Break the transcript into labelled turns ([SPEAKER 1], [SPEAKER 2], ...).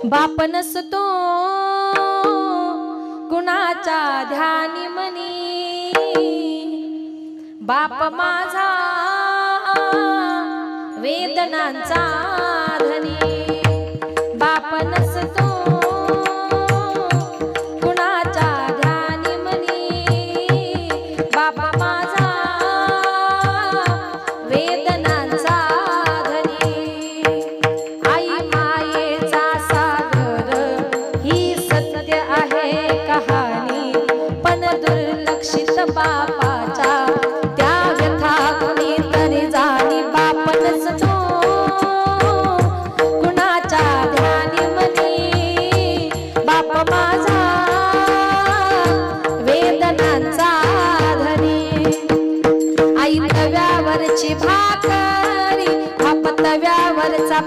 [SPEAKER 1] बाप नसतो कुणाच्या ध्यानी मनी, बाप माझा वेदनांचा धनी। बाप नसतो कुणाच्या ध्यानी मनी, बाप माझा वेदनांचा धनी। आई मायेचा सागर ही सत्य आहे कहाणी, पण दुर्लक्षित बापाच्या त्या व्यथा कुणी तरी जाणी। बाप नसतो कुणाच्या ध्यानी मनी, बाप माझा वेदनांचा धनी। आई तव्यावरची भाकरी, बाप तव्यावरचा